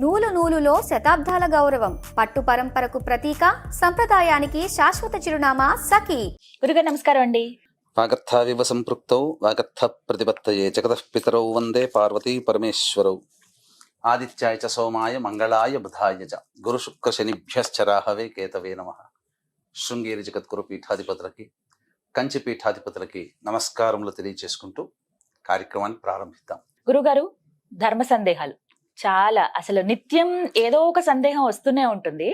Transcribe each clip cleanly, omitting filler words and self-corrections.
నూలు నూలులో శతాబ్దాల గౌరవం, పట్టు పరంపరకు ప్రతీక, సంప్రదాయానికి శాశ్వత చిరునామా సఖీ. గురుగారు నమస్కారం అండి. వాగర్థావివ సంపృక్తౌ వాగర్థ ప్రతిపత్తయే జగతః పితరౌ వందే పార్వతీ పరమేశ్వరౌ. ఆదిత్యాయ చ సోమాయ మంగళాయ బుధాయ చ గురు శుక్ర శనిభ్యశ్చ రాహవే కేతవే నమః. శృంగేరి జగద్గురు పీఠాధిపతులకి, కంచి పీఠాధిపతులకి నమస్కారములు తెలియజేసుకుంటూ కార్యక్రమాన్ని ప్రారంభిద్దాం. గురుగారు, ధర్మ సందేహాలు చాలా, అసలు నిత్యం ఏదో ఒక సందేహం వస్తూనే ఉంటుంది.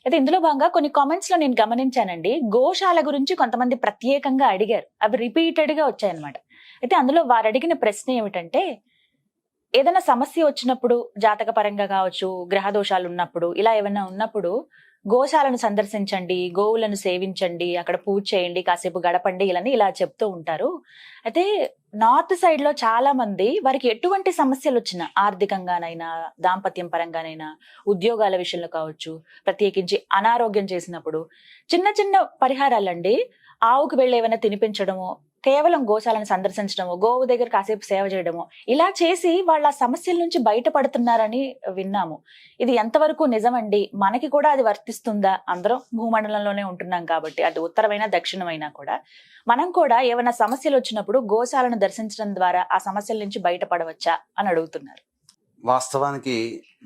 అయితే ఇందులో భాగంగా కొన్ని కామెంట్స్ లో నేను గమనించానండి, గోశాల గురించి కొంతమంది ప్రత్యేకంగా అడిగారు. అవి రిపీటెడ్ గా వచ్చాయన్నమాట. అయితే అందులో వారు అడిగిన ప్రశ్న ఏమిటంటే, ఏదైనా సమస్య వచ్చినప్పుడు, జాతక పరంగా కావచ్చు, గ్రహ దోషాలు ఉన్నప్పుడు, ఇలా ఏమైనా ఉన్నప్పుడు గోశాలను సందర్శించండి, గోవులను సేవించండి, అక్కడ పూజ చేయండి, కాసేపు గడపండి, ఇలా చెప్తూ ఉంటారు. అయితే నార్త్ సైడ్ లో చాలా మంది వారికి ఎటువంటి సమస్యలు వచ్చినా, ఆర్థికంగానైనా, దాంపత్యం పరంగానైనా, ఉద్యోగాల విషయంలో కావచ్చు, ప్రత్యేకించి అనారోగ్యం చేసినప్పుడు చిన్న చిన్న పరిహారాలండి, ఆవుకు వెళ్ళి ఏమైనా తినిపించడమో, కేవలం గోశాలను సందర్శించడమో, గోవు దగ్గర కాసేపు సేవ చేయడమో, ఇలా చేసి వాళ్ళ సమస్యల నుంచి బయటపడుతున్నారని విన్నాము. ఇది ఎంతవరకు నిజమండి? మనకి కూడా అది వర్తిస్తుందా? అందరం భూమండలంలోనే ఉంటున్నాం కాబట్టి, అది ఉత్తరమైనా దక్షిణమైనా కూడా మనం కూడా ఏమైనా సమస్యలు వచ్చినప్పుడు గోశాలను దర్శించడం ద్వారా ఆ సమస్యల నుంచి బయటపడవచ్చా అని అడుగుతున్నారు. వాస్తవానికి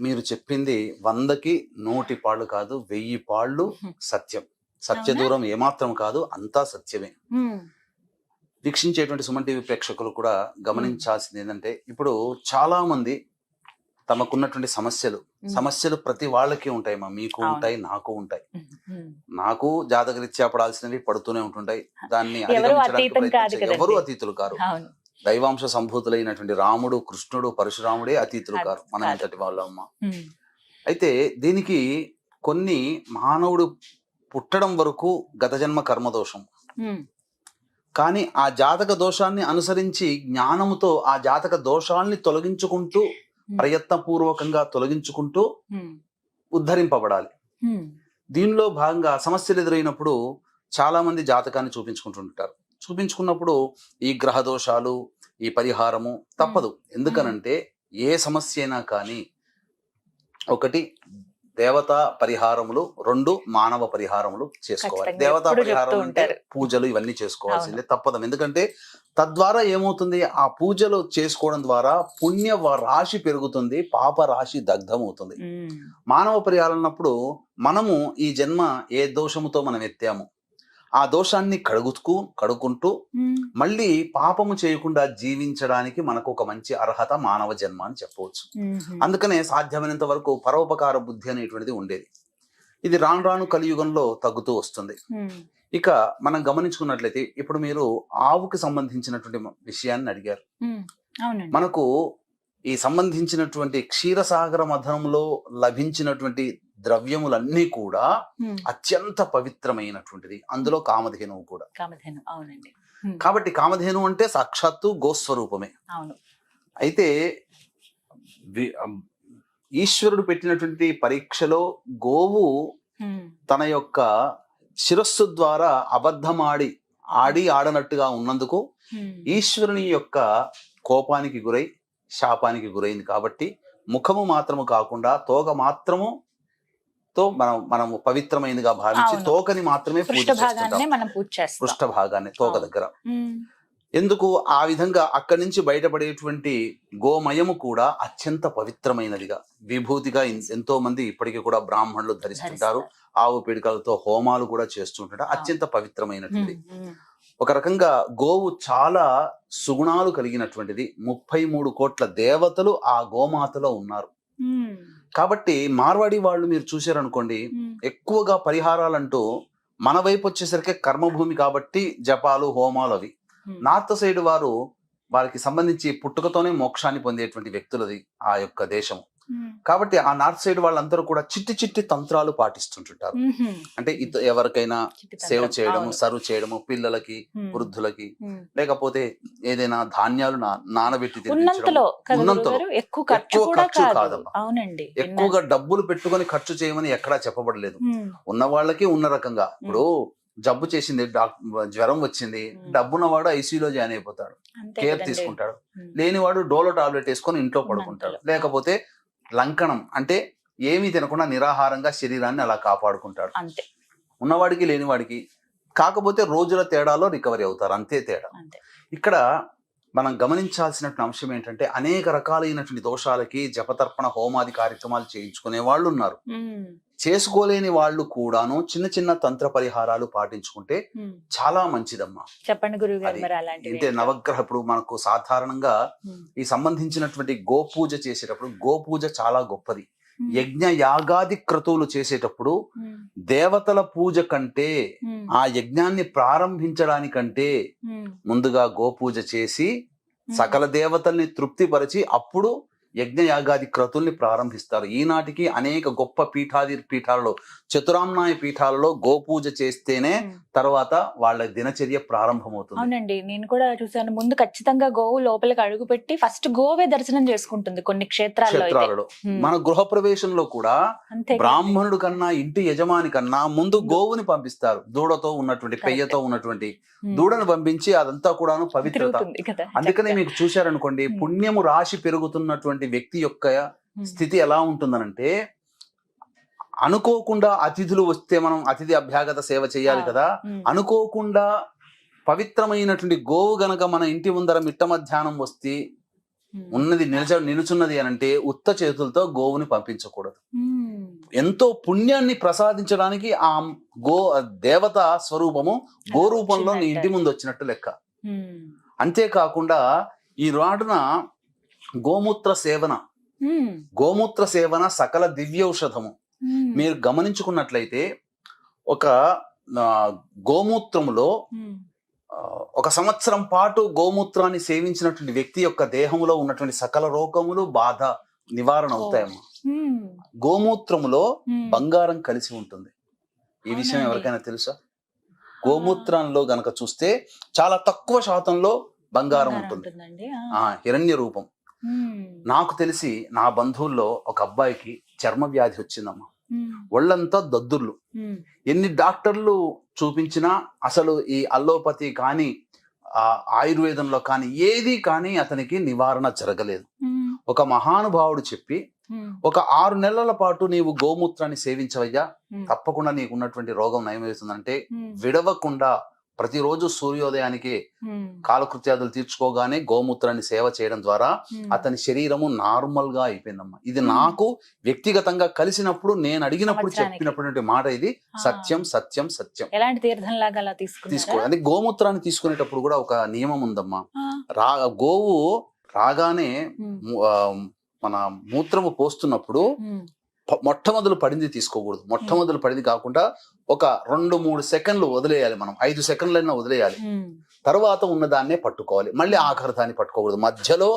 మీరు చెప్పింది 100కి 100 పాళ్ళు కాదు, 1000 పాళ్ళు సత్యం. సత్య దూరం ఏమాత్రం కాదు, అంతా సత్యమే. వీక్షించేటువంటి సుమన్ టీవీ ప్రేక్షకులు కూడా గమనించాల్సింది ఏంటంటే, ఇప్పుడు చాలా మంది తమకున్నటువంటి సమస్యలు ప్రతి వాళ్ళకి ఉంటాయి. మీకు ఉంటాయి, నాకు ఉంటాయి. నాకు జాతకరీత్యా పడాల్సినవి పడుతూనే ఉంటుంటాయి. దాన్ని ఎవరు అతీతులు కారు. దైవాంశ సంభూతులైనటువంటి రాముడు, కృష్ణుడు, పరశురాముడే అతీతులు కారు. మనం ఇంతటి వాళ్ళమ్మ. అయితే దీనికి కొన్ని మానవుడు పుట్టడం వరకు గత జన్మ కర్మదోషం, కానీ ఆ జాతక దోషాన్ని అనుసరించి జ్ఞానముతో ఆ జాతక దోషాల్ని తొలగించుకుంటూ, ప్రయత్నపూర్వకంగా తొలగించుకుంటూ ఉద్ధరింపబడాలి. దీనిలో భాగంగా సమస్యలు ఎదురైనప్పుడు చాలా మంది జాతకాన్ని చూపించుకున్నప్పుడు ఈ గ్రహ దోషాలు, ఈ పరిహారము తప్పదు. ఎందుకనంటే ఏ సమస్య అయినా కానీ, 1 దేవతా పరిహారములు, 2 మానవ పరిహారములు చేసుకోవాలి. దేవతా పరిహారం అంటే పూజలు ఇవన్నీ చేసుకోవాల్సిందే, తప్పదు. ఎందుకంటే తద్వారా ఏమవుతుంది, ఆ పూజలు చేసుకోవడం ద్వారా పుణ్య రాశి పెరుగుతుంది, పాప రాశి దగ్ధమవుతుంది. మానవ పరిహారం అన్నప్పుడు మనము ఈ జన్మ ఏ దోషముతో మనం ఎత్తాము, ఆ దోషాన్ని కడుక్కుంటూ మళ్ళీ పాపము చేయకుండా జీవించడానికి మనకు ఒక మంచి అర్హత మానవ జన్మ అని చెప్పవచ్చు. అందుకనే సాధ్యమైనంత వరకు పరోపకార బుద్ధి అనేటువంటిది ఉండేది. ఇది రాను రాను కలియుగంలో తగ్గుతూ వస్తుంది. ఇక మనం గమనించుకున్నట్లయితే, ఇప్పుడు మీరు ఆవుకి సంబంధించినటువంటి విషయాన్ని అడిగారు. మనకు ఈ సంబంధించినటువంటి క్షీరసాగర మథనంలో లభించినటువంటి ద్రవ్యములన్నీ కూడా అత్యంత పవిత్రమైనటువంటిది. అందులో కామధేనువు కూడా. కాబట్టి కామధేను అంటే సాక్షాత్తు గోస్వరూపమే. అయితే ఈశ్వరుడు పెట్టినటువంటి పరీక్షలో గోవు తన యొక్క శిరస్సు ద్వారా ఆడనట్టుగా ఉన్నందుకు ఈశ్వరుని యొక్క కోపానికి గురై శాపానికి గురైంది. కాబట్టి ముఖము మాత్రము కాకుండా తోక మాత్రము తో మనము పవిత్రమైనదిగా భావించి తోకని మాత్రమే పృష్ఠ భాగాన్ని తోక దగ్గర. ఎందుకు ఆ విధంగా అక్కడి నుంచి బయటపడేటువంటి గోమయము కూడా అత్యంత పవిత్రమైనదిగా, విభూతిగా ఎంతో మంది ఇప్పటికీ కూడా బ్రాహ్మణులు ధరిస్తుంటారు. ఆవు పిడికలతో హోమాలు కూడా చేస్తుంటారు. అత్యంత పవిత్రమైనటువంటిది. ఒక రకంగా గోవు చాలా సుగుణాలు కలిగినటువంటిది. 33 కోట్ల దేవతలు ఆ గోమాతలో ఉన్నారు. కాబట్టి మార్వాడి వాళ్ళు మీరు చూశారనుకోండి, ఎక్కువగా పరిహారాలంటూ మన వైపు వచ్చేసరికి కర్మభూమి కాబట్టి జపాలు, హోమాలు అవి. నార్త్ సైడ్ వారికి సంబంధించి పుట్టుకతోనే మోక్షాన్ని పొందేటువంటి వ్యక్తులది ఆ యొక్క దేశం. కాబట్టి ఆ నార్త్ సైడ్ వాళ్ళందరూ కూడా చిట్టి తంత్రాలు పాటిస్తుంటుంటారు. అంటే ఎవరికైనా సేవ్ చేయడము, సర్వ్ చేయడము, పిల్లలకి, వృద్ధులకి, లేకపోతే ఏదైనా ధాన్యాలు నానబెట్టి తినిపించడం. ఎక్కువ ఖర్చు కాదమ్మా. ఎక్కువగా డబ్బులు పెట్టుకొని ఖర్చు చేయమని ఎక్కడా చెప్పబడలేదు. ఉన్న వాళ్ళకి ఉన్న రకంగా. ఇప్పుడు జబ్బు చేసింది, జ్వరం వచ్చింది, డబ్బున్నవాడు ఐసీయూలో జాయిన్ అయిపోతాడు, కేర్ తీసుకుంటాడు. లేనివాడు డోలో టాబ్లెట్ వేసుకొని ఇంట్లో పడుకుంటాడు. లేకపోతే లంకణం అంటే ఏమీ తినకుండా నిరాహారంగా శరీరాన్ని అలా కాపాడుకుంటాడు. అంతే. ఉన్నవాడికి లేనివాడికి, కాకపోతే రోజుల తేడాలో రికవరీ అవుతారు, అంతే తేడా. అంతే. ఇక్కడ మనం గమనించాల్సినటువంటి అంశం ఏంటంటే అనేక రకాలైనటువంటి దోషాలకి జపతర్పణ హోమాది కార్యక్రమాలు చేయించుకునే వాళ్ళు ఉన్నారు. చేసుకోలేని వాళ్ళు కూడాను చిన్న చిన్న తంత్ర పరిహారాలు పాటించుకుంటే చాలా మంచిదమ్మా. చెప్పండి గురువుగారు మరి అలాంటివి. అంటే నవగ్రహ ఇప్పుడు మనకు సాధారణంగా ఈ సంబంధించినటువంటి గోపూజ చేసేటప్పుడు, గోపూజ చాలా గొప్పది. యజ్ఞ యాగాది క్రతువులు చేసేటప్పుడు దేవతల పూజ కంటే, ఆ యజ్ఞాన్ని ప్రారంభించడానికంటే ముందుగా గోపూజ చేసి సకల దేవతల్ని తృప్తిపరిచి అప్పుడు యజ్ఞ యాగాది క్రతుల్ని ప్రారంభిస్తారు. ఈనాటికి అనేక గొప్ప పీఠాలలో, చతురామ్నాయ పీఠాలలో గోపూజ చేస్తేనే తర్వాత వాళ్ళ దినచర్య ప్రారంభమవుతుంది. అవునండి, నేను కూడా చూసాను. ముందు ఖచ్చితంగా గోవు లోపలికి అడుగు పెట్టి ఫస్ట్ గోవే దర్శనం చేసుకుంటుంది కొన్ని క్షేత్రాలలో. మన గృహ ప్రవేశంలో కూడా బ్రాహ్మణుడు కన్నా, ఇంటి యజమాని కన్నా ముందు గోవుని పంపిస్తారు. దూడతో ఉన్నటువంటి, పెయ్యతో ఉన్నటువంటి దూడను పంపించి అదంతా కూడాను పవిత్రత. అందుకనే మీకు చూశారనుకోండి, పుణ్యము రాశి పెరుగుతున్నటువంటి వ్యక్తి యొక్క స్థితి ఎలా ఉంటుందనంటే, అనుకోకుండా అతిథులు వస్తే మనం అతిథి అభ్యాగత సేవ చేయాలి కదా, అనుకోకుండా పవిత్రమైనటువంటి గోవు గనక మన ఇంటి ముందర మిట్ట మధ్యాహ్నం వస్తే ఉన్నది నిలుచున్నది అనంటే ఉత్త చేతులతో గోవుని పంపించకూడదు. ఎంతో పుణ్యాన్ని ప్రసాదించడానికి ఆ దేవత స్వరూపము గో రూపంలో నీ ఇంటి ముందు వచ్చినట్టు లెక్క. అంతేకాకుండా ఈ నాడున గోమూత్ర సేవన సకల దివ్యౌషధము. మీరు గమనించుకున్నట్లయితే ఒక గోమూత్రములో 1 సంవత్సరం పాటు గోమూత్రాన్ని సేవించినటువంటి వ్యక్తి యొక్క దేహంలో ఉన్నటువంటి సకల రోగములు, బాధ నివారణ అవుతాయమ్మా. గోమూత్రములో బంగారం కలిసి ఉంటుంది. ఈ విషయం ఎవరికైనా తెలుసా? గోమూత్రంలో గనక చూస్తే చాలా తక్కువ శాతంలో బంగారం ఉంటుంది, హిరణ్య రూపం. నాకు తెలిసి నా బంధువుల్లో ఒక అబ్బాయికి చర్మ వ్యాధి వచ్చిందమ్మా. ఒళ్ళంతా దద్దుర్లు. ఎన్ని డాక్టర్లు చూపించినా అసలు ఈ అల్లోపతి కానీ ఆయుర్వేదంలో కానీ ఏది కానీ అతనికి నివారణ జరగలేదు. ఒక మహానుభావుడు చెప్పి, ఒక 6 నెలల పాటు నీవు గోమూత్రాన్ని సేవించవయ్యా, తప్పకుండా నీకు ఉన్నటువంటి రోగం నయమవుతుందంటే విడవకుండా ప్రతిరోజు సూర్యోదయానికి కాలకృత్యాదులు తీర్చుకోగానే గోమూత్రాన్ని సేవ చేయడం ద్వారా అతని శరీరము నార్మల్ గా అయిపోయిందమ్మా. ఇది నాకు వ్యక్తిగతంగా కలిసినప్పుడు, నేను అడిగినప్పుడు చెప్పినటువంటి మాట ఇది. సత్యం సత్యం సత్యం. ఎలాంటి తీర్థంలాగా తీసుకో. అంటే గోమూత్రాన్ని తీసుకునేటప్పుడు కూడా ఒక నియమం ఉందమ్మా. గోవు రాగానే మన మూత్రము పోస్తున్నప్పుడు మొట్టమొదలు పడింది తీసుకోకూడదు. మొట్టమొదలు పడింది కాకుండా ఒక 2-3 సెకండ్లు వదిలేయాలి. మనం 5 సెకండ్లైనా వదిలేయాలి. తర్వాత ఉన్నదాన్నే పట్టుకోవాలి. మళ్ళీ ఆఖరి దాన్ని పట్టుకోకూడదు. మధ్యలో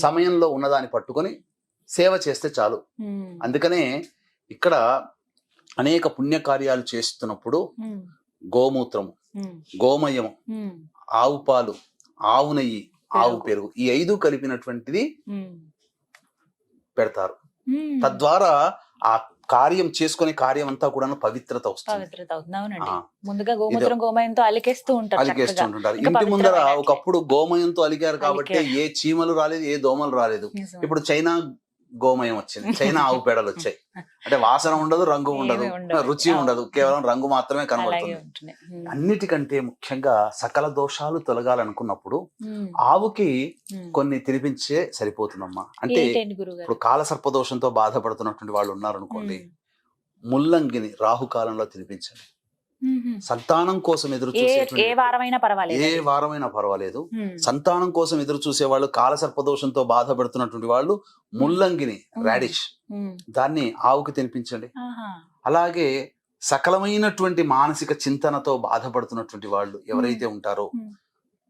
సమయంలో ఉన్నదాన్ని పట్టుకొని సేవ చేస్తే చాలు. అందుకనే ఇక్కడ అనేక పుణ్యకార్యాలు చేస్తున్నప్పుడు గోమూత్రము, గోమయము, ఆవు పాలు, ఆవు నెయ్యి, ఆవు పెరుగు, ఈ 5 కలిపినటువంటిది పెడతారు. తద్వారా ఆ కార్యం చేసుకునే కార్యం అంతా కూడా పవిత్రత వస్తుంది. ముందుగా గోమూత్రం గోమయంతో అలికేస్తూ ఉంటుంటారు. ఇంటి ముందర ఒకప్పుడు గోమయంతో అలికారు కాబట్టి ఏ చీమలు రాలేదు, ఏ దోమలు రాలేదు. ఇప్పుడు చైనా గోమయం వచ్చింది, చైనా ఆవు పేడలు వచ్చాయి. అంటే వాసన ఉండదు, రంగు ఉండదు, రుచి ఉండదు, కేవలం రంగు మాత్రమే కనబడుతుంది. అన్నిటికంటే ముఖ్యంగా సకల దోషాలు తొలగాలనుకున్నప్పుడు ఆవుకి కొన్ని తినిపించే సరిపోతుందమ్మా. అంటే ఇప్పుడు కాలసర్పదోషంతో బాధపడుతున్నటువంటి వాళ్ళు ఉన్నారనుకోండి, ముల్లంగిని రాహుకాలంలో తినిపించండి. సంతానం కోసం ఎదురు చూసే ఏ వారమైనా పర్వాలేదు, సంతానం కోసం ఎదురు చూసే వాళ్ళు, కాలసర్పదోషంతో బాధపడుతున్నటువంటి వాళ్ళు ముల్లంగిని, రాడిష్, దాన్ని ఆవుకి తినిపించండి. అలాగే సకలమైనటువంటి మానసిక చింతనతో బాధపడుతున్నటువంటి వాళ్ళు ఎవరైతే ఉంటారో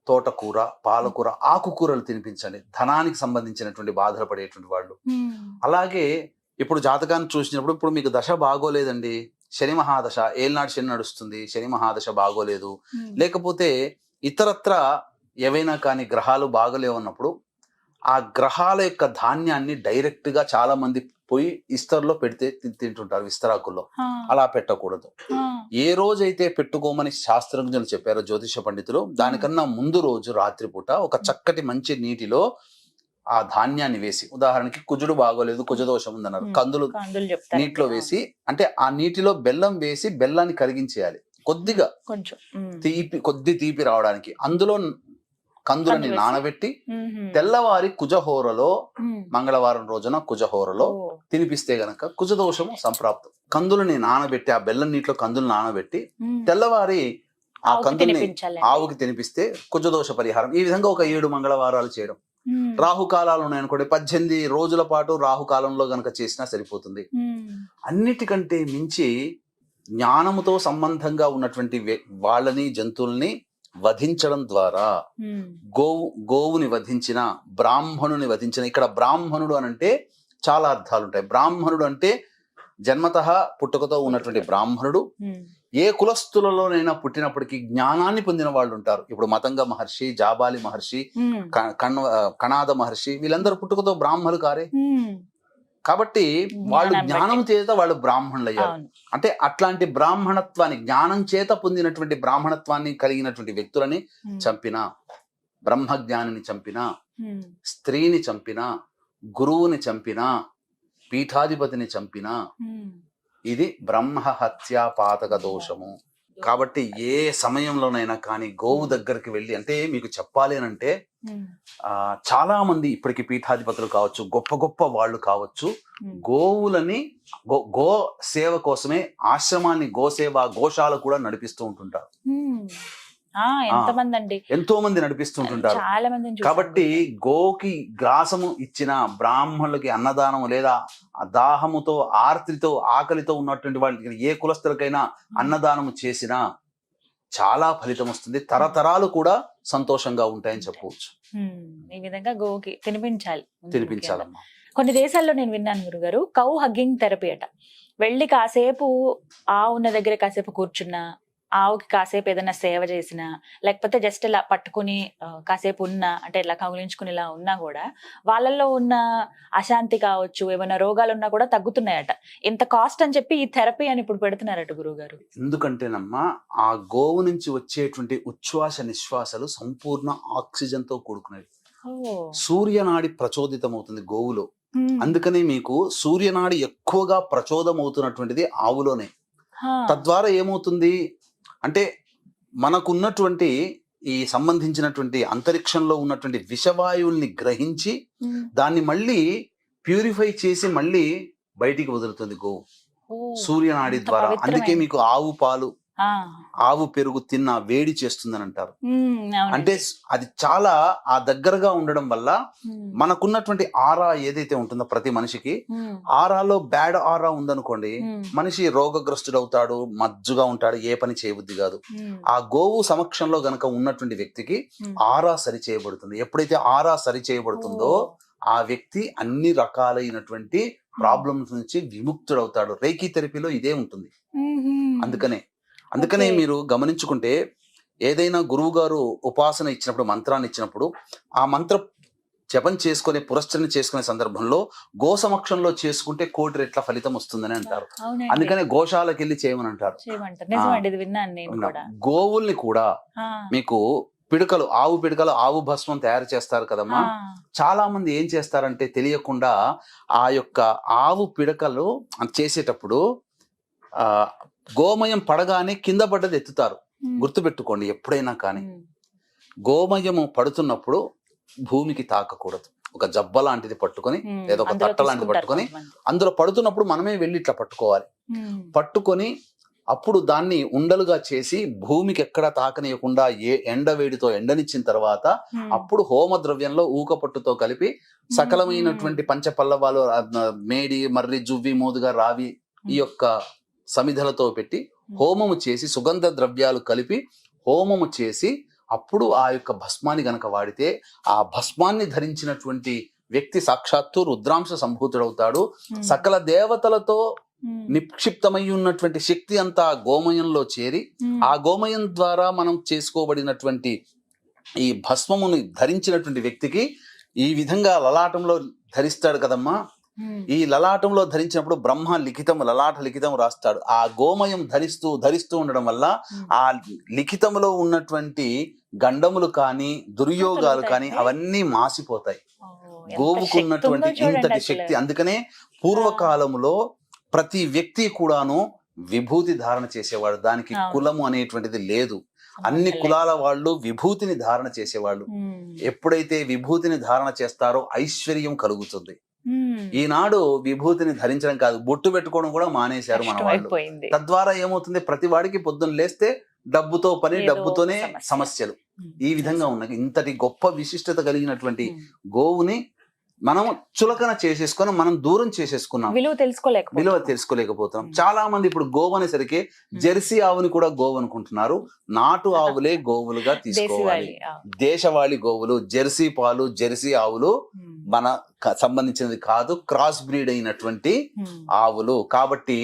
తోటకూర, పాలకూర, ఆకుకూరలు తినిపించండి. ధనానికి సంబంధించినటువంటి బాధలు పడేటువంటి వాళ్ళు. అలాగే ఇప్పుడు జాతకాన్ని చూసినప్పుడు, ఇప్పుడు మీకు దశ బాగోలేదండి, శని మహాదశ, ఏళ్ళనాడు శని నడుస్తుంది, శని మహాదశ బాగోలేదు, లేకపోతే ఇతరత్ర ఏవైనా కానీ గ్రహాలు బాగలేవన్నప్పుడు ఆ గ్రహాల యొక్క ధాన్యాన్ని డైరెక్ట్ గా చాలా మంది పోయి ఇస్తర్లో పెడితే తింటుంటారు, విస్తరాకుల్లో. అలా పెట్టకూడదు. ఏ రోజైతే పెట్టుకోమని శాస్త్రజ్ఞులు చెప్పారో జ్యోతిష పండితులు, దానికన్నా ముందు రోజు రాత్రిపూట ఒక చక్కటి మంచి నీటిలో ఆ ధాన్యాన్ని వేసి, ఉదాహరణకి కుజుడు బాగోలేదు, కుజదోషం ఉందన్నారు, కందులు కందులు చెప్తారు నీటిలో వేసి, అంటే ఆ నీటిలో బెల్లం వేసి బెల్లాన్ని కరిగించేయాలి కొద్దిగా, కొంచెం కొద్ది తీపి రావడానికి. అందులో కందులని నానబెట్టి తెల్లవారి కుజహోరలో, మంగళవారం రోజున కుజహోరలో తినిపిస్తే గనక కుజదోషము సంప్రాప్తం. కందులని నానబెట్టి, ఆ బెల్లం నీటిలో కందులు నానబెట్టి తెల్లవారి ఆ కందుల్ని ఆవుకి తినిపిస్తే కుజదోష పరిహారం. ఈ విధంగా ఒక 7 మంగళవారాలు చేయడం. రాహుకాలాలు ఉన్నాయనుకోండి, 18 రోజుల పాటు రాహుకాలంలో గనక చేసినా సరిపోతుంది. అన్నిటికంటే మించి జ్ఞానముతో సంబంధంగా ఉన్నటువంటి వాళ్ళని, జంతువుల్ని వధించడం ద్వారా, గోవుని వధించిన, బ్రాహ్మణుని వధించిన. ఇక్కడ బ్రాహ్మణుడు అనంటే చాలా అర్థాలు ఉంటాయి. బ్రాహ్మణుడు అంటే జన్మతః పుట్టుకతో ఉన్నటువంటి బ్రాహ్మణుడు. ఏ కులస్తులలోనైనా పుట్టినప్పటికీ జ్ఞానాన్ని పొందిన వాళ్ళు ఉంటారు. ఇప్పుడు మతంగ మహర్షి, జాబాలి మహర్షి, కణాద మహర్షి, వీళ్ళందరూ పుట్టుకతో బ్రాహ్మణులు కారే. కాబట్టి వాళ్ళు జ్ఞానం చేత వాళ్ళు బ్రాహ్మణులు అయ్యారు. అంటే అట్లాంటి బ్రాహ్మణత్వాన్ని, జ్ఞానం చేత పొందినటువంటి బ్రాహ్మణత్వాన్ని కలిగినటువంటి వ్యక్తులని చంపిన, బ్రహ్మజ్ఞానిని చంపిన, స్త్రీని చంపిన, గురువుని చంపిన, పీఠాధిపతిని చంపిన, ఇది బ్రహ్మ హత్యా పాతక దోషము. కాబట్టి ఏ సమయంలోనైనా కానీ గోవు దగ్గరికి వెళ్ళి, అంటే మీకు చెప్పాలి అని అంటే చాలా మంది ఇప్పటికి పీఠాధిపతులు కావచ్చు, గొప్ప గొప్ప వాళ్ళు కావచ్చు, గోవులని గో సేవ కోసమే ఆశ్రమాన్ని, గోసేవ, గోశాల కూడా నడిపిస్తూ ఉంటుంటారు. ఎంతో మంది నడిపిస్తుంటుంటారు. కాబట్టి గోకి గ్రాసము ఇచ్చిన, బ్రాహ్మణులకి అన్నదానము లేదా దాహముతో, ఆర్తితో, ఆకలితో ఉన్నటువంటి వాళ్ళకి, ఏ కులస్తులకైనా అన్నదానము చేసినా చాలా ఫలితం వస్తుంది. తరతరాలు కూడా సంతోషంగా ఉంటాయని చెప్పవచ్చు. ఈ విధంగా గోకి తినిపించాలమ్మా. కొన్ని దేశాల్లో నేను విన్నాను గురుగారు, కౌ హగ్గింగ్ థెరపీ అట. వెళ్ళి కాసేపు ఆవున్న దగ్గర కాసేపు కూర్చున్నా, ఆవుకి కాసేపు ఏదైనా సేవ చేసినా, లేకపోతే జస్ట్ ఇలా పట్టుకుని కాసేపు ఉన్నా, అంటే ఇలా కౌగిలించుకుని ఇలా ఉన్నా కూడా వాళ్ళల్లో ఉన్న అశాంతి కావచ్చు, ఏమైనా రోగాలు ఉన్నా కూడా తగ్గుతున్నాయట. ఇంత కాస్ట్ అని చెప్పి ఈ థెరపీ అని ఇప్పుడు పెడుతున్నారట గురువుగారు. ఎందుకంటేనమ్మా, ఆ గోవు నుంచి వచ్చేటువంటి ఉచ్ఛ్వాస నిశ్వాసాలు సంపూర్ణ ఆక్సిజన్ తో కూడుకునేవి. సూర్యనాడి ప్రచోదితం అవుతుంది గోవులో. అందుకనే మీకు సూర్యనాడి ఎక్కువగా ప్రచోదం అవుతున్నటువంటిది ఆవులోనే. తద్వారా ఏమవుతుంది అంటే, మనకున్నటువంటి ఈ సంబంధించినటువంటి అంతరిక్షంలో ఉన్నటువంటి విషవాయువుల్ని గ్రహించి దాన్ని మళ్ళీ ప్యూరిఫై చేసి మళ్ళీ బయటికి వదులుతుంది గోవు సూర్యనాడి ద్వారా. అందుకే మీకు ఆవు పాలు, ఆవు పెరుగు తిన్న వేడి చేస్తుందని అంటారు. అంటే అది చాలా ఆ దగ్గరగా ఉండడం వల్ల మనకున్నటువంటి ఆరా ఏదైతే ఉంటుందో ప్రతి మనిషికి, ఆరాలో బ్యాడ్ ఆరా ఉందనుకోండి, మనిషి రోగగ్రస్తుడు అవుతాడు, మజ్జుగా ఉంటాడు, ఏ పని చేయబుద్ధి కాదు. ఆ గోవు సమక్షంలో గనక ఉన్నటువంటి వ్యక్తికి ఆరా సరి చేయబడుతుంది. ఎప్పుడైతే ఆరా సరి చేయబడుతుందో ఆ వ్యక్తి అన్ని రకాలైనటువంటి ప్రాబ్లమ్స్ నుంచి విముక్తుడవుతాడు. రేకీ థెరపీలో ఇదే ఉంటుంది. అందుకనే మీరు గమనించుకుంటే, ఏదైనా గురువు గారు ఉపాసన ఇచ్చినప్పుడు, మంత్రాన్ని ఇచ్చినప్పుడు, ఆ మంత్ర జపం చేసుకునే, పురస్చరణ చేసుకునే సందర్భంలో గో సమక్షంలో చేసుకుంటే 1,000 రెట్ల ఫలితం వస్తుందని అంటారు. అందుకనే గోశాలకు వెళ్ళి చేయమని అంటారు. గోవుల్ని కూడా మీకు పిడకలు, ఆవు పిడకలు, ఆవు భస్మం తయారు చేస్తారు కదమ్మా. చాలా మంది ఏం చేస్తారంటే తెలియకుండా ఆ యొక్క ఆవు పిడకలు చేసేటప్పుడు గోమయం పడగానే కింద పడ్డది ఎత్తుతారు. గుర్తుపెట్టుకోండి, ఎప్పుడైనా కానీ గోమయము పడుతున్నప్పుడు భూమికి తాకకూడదు. ఒక జబ్బ లాంటిది పట్టుకొని లేదా ఒక తట్ట లాంటిది పట్టుకొని అందులో పడుతున్నప్పుడు మనమే వెళ్ళి ఇట్లా పట్టుకోవాలి. పట్టుకొని అప్పుడు దాన్ని ఉండలుగా చేసి భూమికి ఎక్కడ తాకనీయకుండా ఎండవేడితో ఎండనిచ్చిన తర్వాత అప్పుడు హోమ ద్రవ్యంలో ఊకపట్టుతో కలిపి సకలమైనటువంటి పంచపల్లవాలు, మేడి, మర్రి, జువ్వి, మోదుగా, రావి ఈ యొక్క సమిధలతో పెట్టి హోమము చేసి, సుగంధ ద్రవ్యాలు కలిపి హోమము చేసి, అప్పుడు ఆ యొక్క భస్మాన్ని గనక వాడితే ఆ భస్మాన్ని ధరించినటువంటి వ్యక్తి సాక్షాత్తు రుద్రాంశ సంభూతుడవుతాడు. సకల దేవతలతో నిక్షిప్తమై ఉన్నటువంటి శక్తి అంతా గోమయంలో చేరి, ఆ గోమయం ద్వారా మనం చేసుకోబడినటువంటి ఈ భస్మముని ధరించినటువంటి వ్యక్తికి ఈ విధంగా లలాటంలో ధరిస్తాడు కదమ్మా. ఈ లలాటంలో ధరించినప్పుడు బ్రహ్మ లలాట లిఖితం రాస్తాడు. ఆ గోమయం ధరిస్తూ ఉండడం వల్ల ఆ లిఖితంలో ఉన్నటువంటి గండములు కానీ, దుర్యోగాలు కానీ అవన్నీ మాసిపోతాయి. ఎంత గోవుకు శక్తి ఉన్నటువంటి ఉందో చూడండి ఇంతటి అసలు. శక్తి. అందుకనే పూర్వకాలంలో ప్రతి వ్యక్తి కూడాను విభూతి ధారణ చేసేవాడు. దానికి అవును. కులము అనేటువంటిది లేదు. అన్ని అసలే. కులాల వాళ్ళు విభూతిని ధారణ చేసేవాళ్ళు. ఎప్పుడైతే విభూతిని ధారణ చేస్తారో ఐశ్వర్యం కలుగుతుంది. ఈనాడు విభూతిని ధరించడం కాదు, బొట్టు పెట్టుకోవడం కూడా మానేశారు మన వాళ్ళు. అయిపోయింది. తద్వారా ఏమవుతుంది, ప్రతి వాడికి పొద్దున్న లేస్తే డబ్బుతో పని, ఏదో డబ్బుతోనే సమస్య. సమస్యలు. ఈ విధంగా ఉన్నాయి. ఇంతటి గొప్ప విశిష్టత కలిగినటువంటి గోవుని మనం చులకన చేసేసుకొని మనం దూరం చేసేసుకున్నాం. విలువ విలువ తెలుసుకోలేకపోతున్నాం. చాలా మంది ఇప్పుడు గోవు అనేసరికి జెర్సీ ఆవుని కూడా గోవు అనుకుంటున్నారు. నాటు ఆవులే గోవులుగా తీసుకోవాలి. దేశవాళీ గోవులు, జెర్సీ పాలు, జెర్సీ ఆవులు మన సంబంధించినది కాదు, క్రాస్ బ్రీడ్ అయినటువంటి ఆవులు. కాబట్టి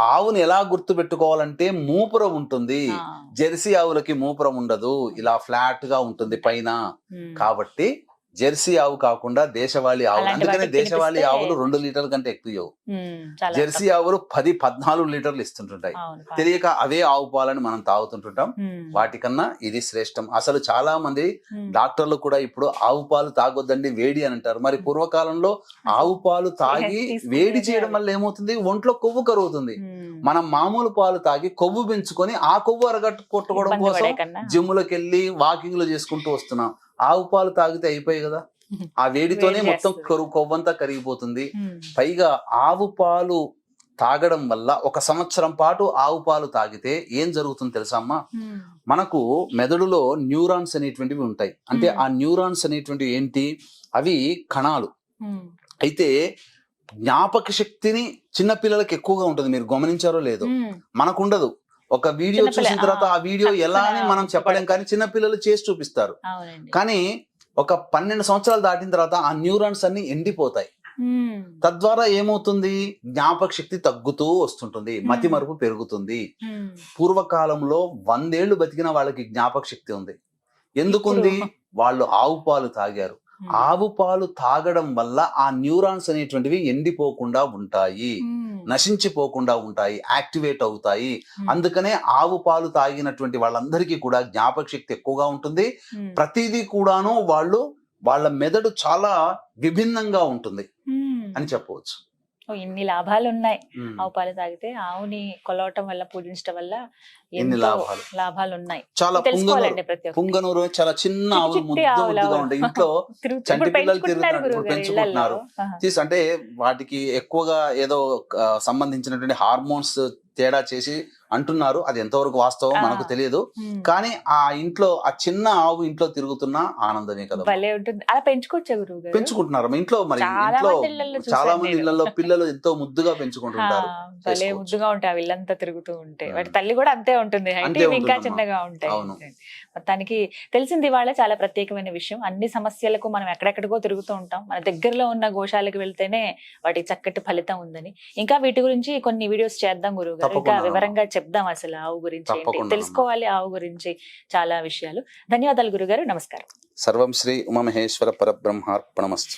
ఆవుని ఎలా గుర్తు పెట్టుకోవాలంటే మూపురం ఉంటుంది. జెర్సీ ఆవులకి మూపురం ఉండదు, ఇలా ఫ్లాట్ గా ఉంటుంది పైన. కాబట్టి జెర్సీ ఆవు కాకుండా దేశవాళీ ఆవు. అలాంటి అందుకనే వాటికి దేశవాళీ తినిపిస్తే- ఆవులు 2 లీటర్ల కంటే ఎక్కువ ఇవ్వవు. చాలా జెర్సీ ఆవులు 10-14 లీటర్లు ఇస్తుంటుంటాయి. అవును. తెలియక అవే ఆవు పాలని మనం తాగుతుంటుంటాం. వాటికన్నా ఇది శ్రేష్టం. అసలు చాలా మంది డాక్టర్లు కూడా ఇప్పుడు ఆవు పాలు తాగొద్దండి, వేడి అని అంటారు. మరి పూర్వకాలంలో ఆవు పాలు తాగి వేడి చేయడం వల్ల ఏమవుతుంది, ఒంట్లో కొవ్వు కరుగుతుంది. మనం మామూలు పాలు తాగి కొవ్వు పెంచుకొని ఆ కొవ్వు అరగట్టు కొట్టుకోవడం ఇబ్బంది కోసం పడే కన్నా. జిమ్ములకు వెళ్ళి వాకింగ్లు చేసుకుంటూ వస్తున్నాం. ఆవు పాలు తాగితే అయిపోయి కదా, ఆ వేడితోనే వేడి మొత్తం చేస్తుంది. కొవ్వంతా కరిగిపోతుంది. పైగా ఆవు పాలు తాగడం వల్ల 1 సంవత్సరం పాటు ఆవు పాలు తాగితే ఏం జరుగుతుంది తెలుసా అమ్మా? మనకు మెదడులో న్యూరాన్స్ అనేటువంటివి ఉంటాయి. అంటే ఆ న్యూరాన్స్ అనేటువంటివి ఏంటి, అవి కణాలు. అయితే జ్ఞాపక శక్తిని చిన్న పిల్లలకి ఎక్కువగా ఉంటుంది. మీరు గమనించారో లేదో, మనకు ఉండదు. ఒక వీడియో చిన్నపిల్ల- చూసిన తర్వాత ఆ వీడియో ఎలా అని మనం తక్షణ చెప్పలేం, కానీ చిన్న పిల్లలు చేసి చూపిస్తారు. అవునండి. కానీ ఒక 12 సంవత్సరాలు దాటిన తర్వాత ఆ న్యూరాన్స్ అన్ని ఎండిపోతాయి. తద్వారా ఏమవుతుంది, జ్ఞాపక శక్తి తగ్గుతూ వస్తుంటుంది, మతి మరుపు పెరుగుతుంది. పూర్వకాలంలో 100 ఏళ్లు బతికిన వాళ్ళకి జ్ఞాపక శక్తి ఉంది. ఎందుకుంది? వాళ్ళు ఆవు పాలు తాగారు. ఆవు పాలు తాగడం వల్ల ఆ న్యూరాన్స్ అనేటువంటివి ఎండిపోకుండా ఉంటాయి, నశించిపోకుండా ఉంటాయి, యాక్టివేట్ అవుతాయి. అందుకనే ఆవు పాలు తాగినటువంటి వాళ్ళందరికీ కూడా జ్ఞాపక శక్తి ఎక్కువగా ఉంటుంది. ప్రతిదీ కూడాను వాళ్ళ మెదడు చాలా విభిన్నంగా ఉంటుంది అని చెప్పవచ్చు. ఇన్ని లాభాలు ఉన్నాయి ఆవు పాలు తాగితే. ఆవుని కొలవటం వల్ల, పూజించడం వల్ల ఎన్ని ఎంతో లాభాలు. లాభాలు ఉన్నాయి. చాలా తెలుసుకోవాలండి ప్రతి ఒక్కరు. పుంగనూరు చాలా చిన్న ఆవులు, చిట్టి ముద్దు ఆవులు, ముద్దుగా ఉంటాయి. ఇంట్లో తిరుగుతూ- చంటి ఇప్పుడు పిల్లలు పెంచుకుంటున్నారు తిరుగుతున్నారు, గురువుగారు పెంచుకుంటున్నారు. ఇళ్ళల్లో. అంటే వాటికి ఎక్కువగా ఏదో సంబంధించినటువంటి హార్మోన్స్ తేడా చేసి అంటున్నారు. అది ఎంతవరకు వాస్తవం మనకు తెలియదు. కానీ ఆ ఇంట్లో ఆ చిన్న ఆవు ఇంట్లో తిరుగుతున్నా ఆనందమే కదా. భలే ఉంటుంది. అలా పెంచుకోవచ్చా గురువు గారు? పెంచుకుంటున్నారు ఇంట్లో. మరి చాలా ఇంట్లో మంది ఇళ్ళల్లో చాలా చూశాను మంది నేను. ఇళ్లలో పిల్లలు ఎంతో ముద్దుగా పెంచుకుంటుంటారు. భలే చేసుకోవచ్చు. ముద్దుగా ఉంటాయి అవి ఇల్లంతా తిరుగుతూ ఉంటే. వాటి తల్లి కూడా అంతే ఉంటుంది, హైట్ అంతే ఇంకా ఉంటుందమ్మా. చిన్నగా ఉంటాయి. అవును. మొత్తానికి తెలిసింది ఇవాళ చాలా ప్రత్యేకమైన విషయం. అన్ని సమస్యలకు మనం ఎక్కడెక్కడికో తిరుగుతూ ఉంటాం, మన దగ్గరలో ఉన్న గోశాలకు వెళ్తేనే వాటికి చక్కటి ఫలితం ఉందని. ఇంకా వీటి గురించి కొన్ని వీడియోస్ చేద్దాం గురువు గారు. ఇంకా తప్పకుండా. వివరంగా చెప్దాం అసలు ఆవు గురించి ఏంటి, తప్పకుండా. తెలుసుకోవాలి ఆవు గురించి చాలా విషయాలు. ధన్యవాదాలు గురుగారు, నమస్కారం. సర్వం శ్రీ ఉమామహేశ్వర పరబ్రహ్మార్పణమస్తు.